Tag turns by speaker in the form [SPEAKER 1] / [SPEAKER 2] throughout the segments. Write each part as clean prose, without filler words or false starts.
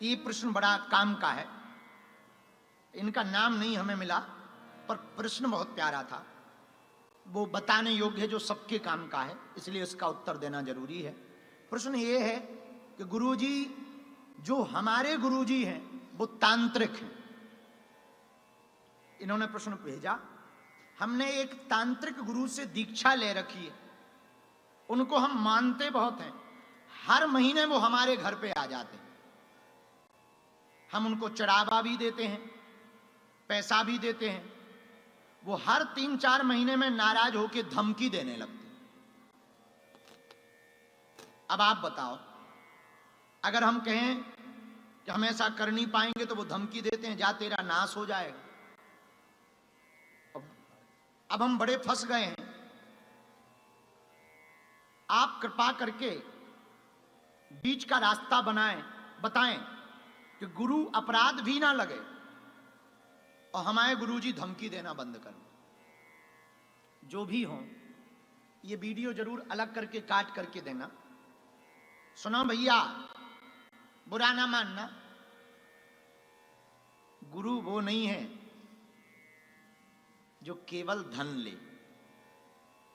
[SPEAKER 1] ये प्रश्न बड़ा काम का है, इनका नाम नहीं हमें मिला, पर प्रश्न बहुत प्यारा था, वो बताने योग्य है, जो सबके काम का है, इसलिए इसका उत्तर देना जरूरी है। प्रश्न ये है कि गुरुजी, जो हमारे गुरुजी हैं वो तांत्रिक हैं। इन्होंने प्रश्न भेजा, हमने एक तांत्रिक गुरु से दीक्षा ले रखी है, उनको हम मानते बहुत हैं, हर महीने वो हमारे घर पे आ जाते हैं, हम उनको चढ़ावा भी देते हैं, पैसा भी देते हैं, वो हर 3-4 महीने में नाराज होकर धमकी देने लगते। अब आप बताओ, अगर हम कहें कि हम ऐसा कर नहीं पाएंगे तो वो धमकी देते हैं, जा तेरा नाश हो जाएगा। अब हम बड़े फंस गए हैं। आप कृपा करके बीच का रास्ता बनाएं, बताएं कि गुरु अपराध भी ना लगे और हमारे गुरुजी धमकी देना बंद कर। जो भी हो, ये वीडियो जरूर अलग करके काट करके देना। सुनो भैया, बुरा ना मानना, गुरु वो नहीं है जो केवल धन ले,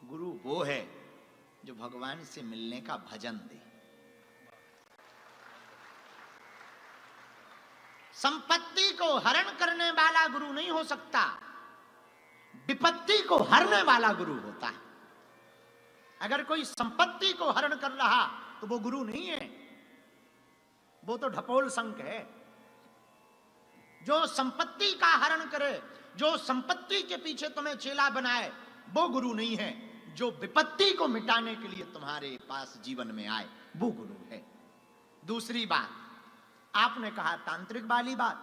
[SPEAKER 1] गुरु वो है जो भगवान से मिलने का भजन दे। संपत्ति को हरण करने वाला गुरु नहीं हो सकता, विपत्ति को हरने वाला गुरु होता है। अगर कोई संपत्ति को हरण कर रहा तो वो गुरु नहीं है, वो तो ढपोल संक है। जो संपत्ति का हरण करे, जो संपत्ति के पीछे तुम्हें चेला बनाए, वो गुरु नहीं है। जो विपत्ति को मिटाने के लिए तुम्हारे पास जीवन में आए, वो गुरु है। दूसरी बात, आपने कहा तांत्रिक वाली बात,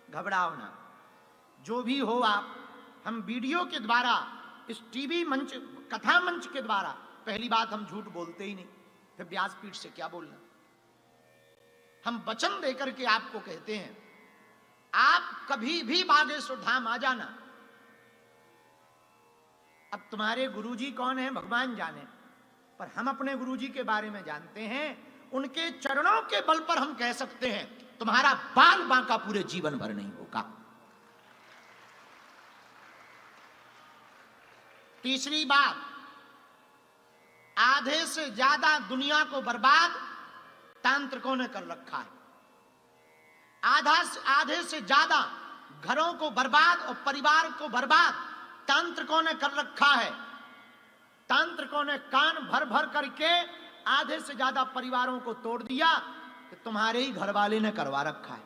[SPEAKER 1] घबराओ ना, जो भी हो आप, हम वीडियो के द्वारा, इस टीवी मंच, कथा मंच के द्वारा, पहली बात हम झूठ बोलते ही नहीं, फिर व्यासपीठ से क्या बोलना। हम वचन देकर के आपको कहते हैं, आप कभी भी बागेश्वर धाम आ जाना। अब तुम्हारे गुरुजी कौन है भगवान जाने, पर हम अपने गुरुजी के बारे में जानते हैं। उनके चरणों के बल पर हम कह सकते हैं, तुम्हारा बाल बांका पूरे जीवन भर नहीं होगा। तीसरी बात, आधे से ज्यादा दुनिया को बर्बाद तांत्रिकों ने कर रखा है। आधे से ज्यादा घरों को बर्बाद और परिवार को बर्बाद तांत्रिकों ने कर रखा है। तांत्रिकों ने कान भर भर करके आधे से ज्यादा परिवारों को तोड़ दिया कि तुम्हारे ही घर वाले ने करवा रखा है।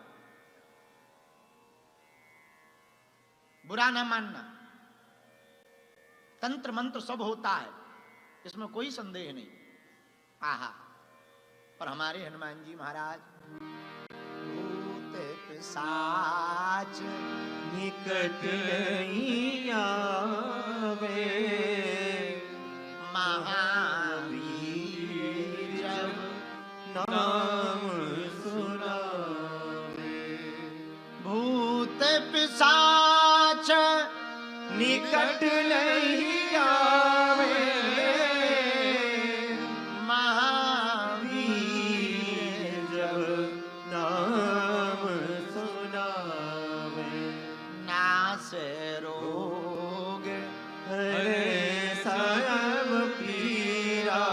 [SPEAKER 1] बुरा ना मानना, तंत्र मंत्र सब होता है, इसमें कोई संदेह नहीं। आहा, पर हमारे हनुमान जी महाराज, भूत पिशाच
[SPEAKER 2] निकट नहीं आवे,
[SPEAKER 1] महावीर जब
[SPEAKER 2] नाम सुनावे।
[SPEAKER 1] भूत पिशाच
[SPEAKER 2] निकट नहीं आवे,
[SPEAKER 1] महावीर
[SPEAKER 2] जब नाम सुनावे।
[SPEAKER 1] नास रोग
[SPEAKER 2] हरे सब पीरा,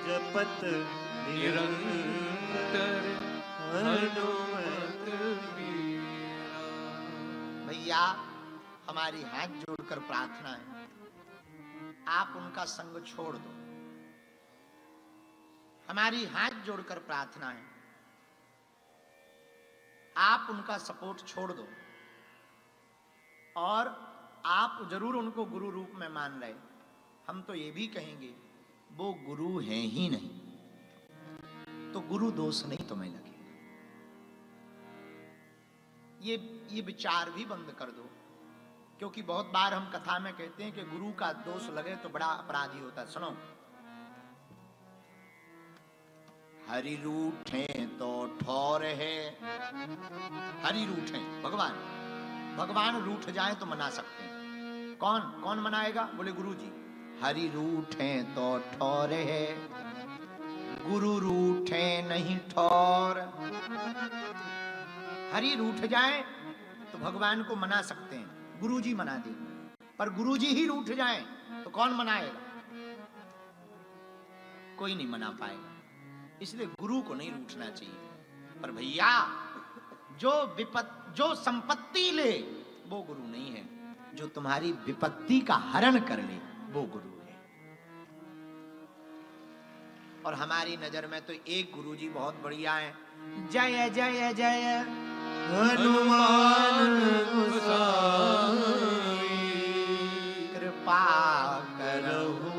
[SPEAKER 2] जपत निरंतर हनुमत वीरा।
[SPEAKER 1] भैया, हमारी हाथ जोड़कर प्रार्थना है, आप उनका संग छोड़ दो। हमारी हाथ जोड़कर प्रार्थना है, आप उनका सपोर्ट छोड़ दो। और आप जरूर उनको गुरु रूप में मान रहे, हम तो ये भी कहेंगे वो गुरु है ही नहीं, तो गुरु दोष नहीं तुम्हें लगेगा। ये विचार भी बंद कर दो, क्योंकि बहुत बार हम कथा में कहते हैं कि गुरु का दोष लगे तो बड़ा अपराधी होता है। सुनो, हरि रूठे तो ठौर है, हरि रूठे भगवान रूठ जाए तो मना सकते हैं। कौन मनाएगा? बोले गुरु जी। हरि रूठे तो ठौर है, गुरु रूठे नहीं ठौर। हरि रूठ जाए तो भगवान को मना सकते हैं, गुरुजी मना दे, पर गुरुजी ही रूठ जाए तो कौन मनाएगा? कोई नहीं मना पाएगा। इसलिए गुरु को नहीं रूठना चाहिए। पर भैया जो संपत्ति ले वो गुरु नहीं है, जो तुम्हारी विपत्ति का हरण कर ले वो गुरु है। और हमारी नजर में तो एक गुरुजी बहुत बढ़िया है, जय जय जय
[SPEAKER 2] हनुमान गोसाई,
[SPEAKER 1] कृपा करहु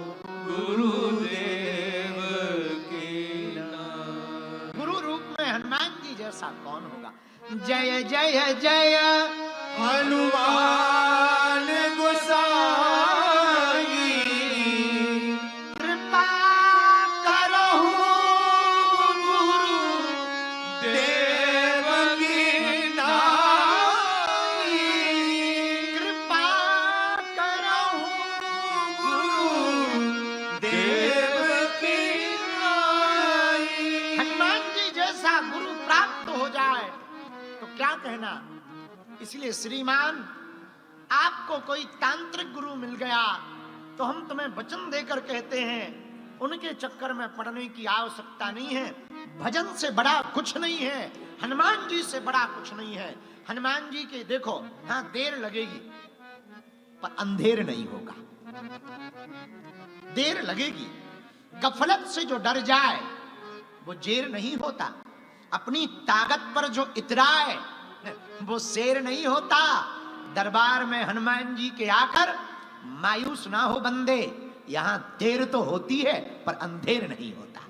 [SPEAKER 2] गुरुदेव के नाम।
[SPEAKER 1] गुरु रूप में हनुमान जी जैसा कौन होगा? जय जय जय
[SPEAKER 2] हनुमान गोसाई,
[SPEAKER 1] कृपा करहु
[SPEAKER 2] देव की नाई,
[SPEAKER 1] कृपा करहु
[SPEAKER 2] देव की नाई।
[SPEAKER 1] हनुमान जी जैसा गुरु प्राप्त हो जाए तो क्या कहना। इसलिए श्रीमान, आपको कोई तांत्रिक गुरु मिल गया तो हम तुम्हें वचन देकर कहते हैं, उनके चक्कर में पड़ने की आवश्यकता नहीं है। भजन से बड़ा कुछ नहीं है, हनुमान जी से बड़ा कुछ नहीं है। हनुमान जी के देखो, हाँ देर लगेगी पर अंधेर नहीं होगा। देर लगेगी, गफलत से जो डर जाए वो जेर नहीं होता। अपनी ताकत पर जो इतराए वो शेर नहीं होता। दरबार में हनुमान जी के आकर मायूस ना हो बंदे, यहां देर तो होती है पर अंधेर नहीं होता।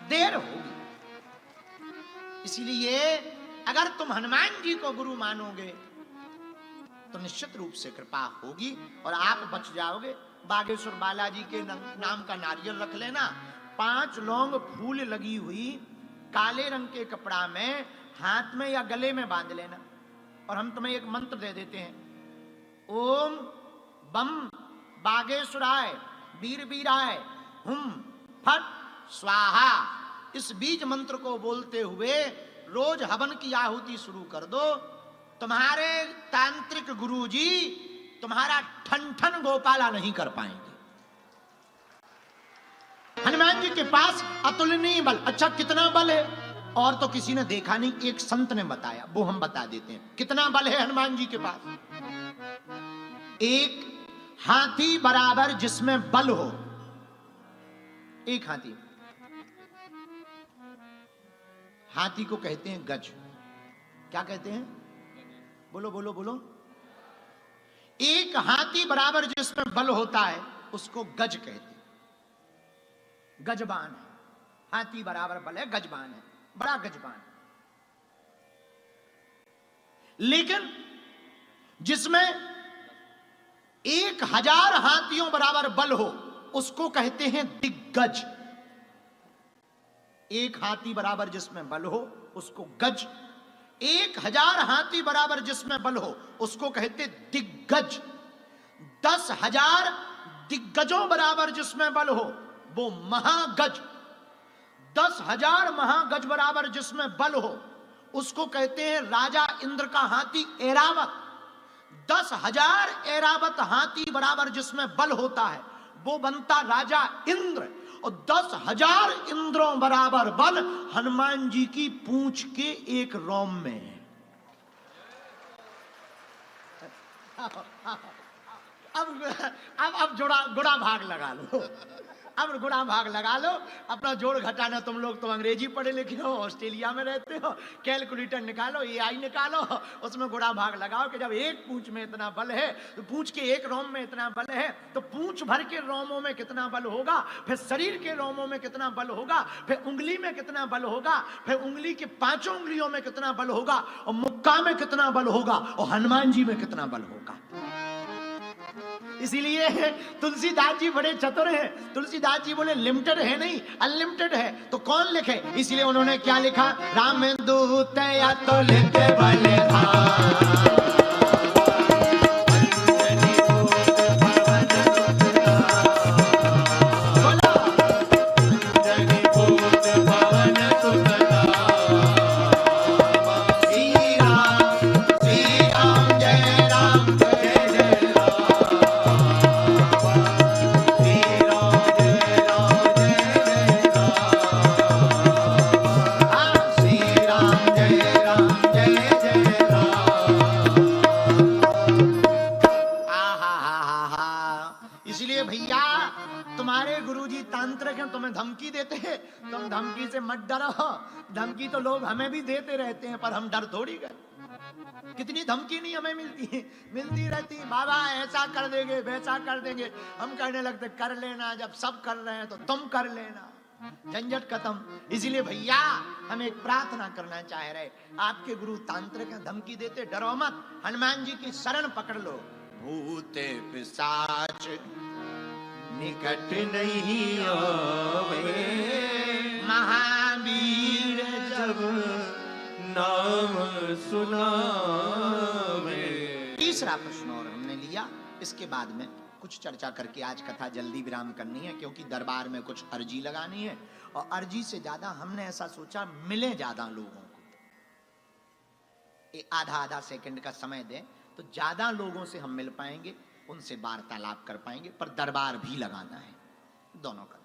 [SPEAKER 1] देर होगी। इसलिए अगर तुम हनुमान जी को गुरु मानोगे तो निश्चित रूप से कृपा होगी और आप बच जाओगे। बागेश्वर बालाजी के नाम का नारियल रख लेना, 5 लौंग फूल लगी हुई काले रंग के कपड़ा में हाथ में या गले में बांध लेना। और हम तुम्हें एक मंत्र दे देते हैं, ओम बम बागेश्वराय वीर वीराय हुम फट स्वाहा। इस बीज मंत्र को बोलते हुए रोज हवन की आहुति शुरू कर दो। तुम्हारे तांत्रिक गुरुजी तुम्हारा ठन ठन गोपाला नहीं कर पाएंगे। हनुमान जी के पास अतुलनीय बल। अच्छा, कितना बल है? और तो किसी ने देखा नहीं, एक संत ने बताया, वो हम बता देते हैं। कितना बल है हनुमान जी के पास? एक हाथी बराबर जिसमें बल हो। एक हाथी, हाथी को कहते हैं गज। क्या कहते हैं? बोलो बोलो बोलो। एक हाथी बराबर जिसमें बल होता है उसको गज कहते हैं। गजबान है, हाथी बराबर बल है, गजबान है, बड़ा गजबान। लेकिन जिसमें 1000 हाथियों बराबर बल हो उसको कहते हैं दिग्गज। एक हाथी बराबर जिसमें बल हो उसको गज, 1000 हाथी बराबर जिसमें बल हो उसको कहते दिग्गज। 10,000 दिग्गजों बराबर जिसमें बल हो वो महागज। 10,000 महागज बराबर जिसमें बल हो उसको कहते हैं राजा इंद्र का हाथी ऐरावत। 10,000 ऐरावत हाथी बराबर जिसमें बल होता है वो बनता राजा इंद्र। और 10,000 इंद्रों बराबर बल हनुमान जी की पूंछ के एक रोम में है। अब गुड़ा भाग लगा लो। अब गुड़ा भाग लगा लो। अपना जोड़ घटाना, तुम लोग तो अंग्रेजी पढ़े लिखे हो, ऑस्ट्रेलिया में रहते हो, कैलकुलेटर निकालो, एआई निकालो, उसमें गुड़ा भाग लगाओ कि जब एक पूंछ में इतना बल है तो पूंछ के एक रोम में इतना बल है तो पूंछ भर के रोमों में कितना बल होगा, फिर शरीर के रोमों में कितना बल होगा, फिर उंगली में कितना बल होगा, फिर उंगली के 5 उंगलियों में कितना बल होगा, और मुक्का में कितना बल होगा, और हनुमान जी में कितना बल होगा। इसीलिए तुलसीदास जी बड़े चतुर हैं। तुलसीदास जी बोले लिमिटेड है नहीं, अनलिमिटेड है। तो कौन लिखे? इसलिए उन्होंने क्या लिखा? राम दूत या तो लिखे बलिहार, बोले तुम धमकी से मत डरो, धमकी तो लोग हमें भी देते रहते हैं पर हम डर थोड़ी गए। कितनी धमकी नहीं हमें मिलती रहती, बाबा ऐसा कर देंगे वैसा कर देंगे। हम कहने लगते कर लेना, जब सब कर रहे हैं तो तुम कर लेना, झंझट खत्म। इसीलिए भैया हम एक प्रार्थना करना चाह रहे, आपके गुरु तांत्रिक धमकी देते, डरो मत, हनुमान जी की शरण पकड़ लो। भूते पिशाच
[SPEAKER 2] निकट नहीं आवे,
[SPEAKER 1] महावीर
[SPEAKER 2] जब नाम सुनावे।
[SPEAKER 1] तीसरा प्रश्न और हमने लिया, इसके बाद में कुछ चर्चा करके आज कथा जल्दी विराम करनी है, क्योंकि दरबार में कुछ अर्जी लगानी है और अर्जी से ज्यादा हमने ऐसा सोचा मिले ज्यादा लोगों को, आधा सेकंड का समय दें तो ज्यादा लोगों से हम मिल पाएंगे, उनसे वार्तालाप कर पाएंगे, पर दरबार भी लगाना है, दोनों का।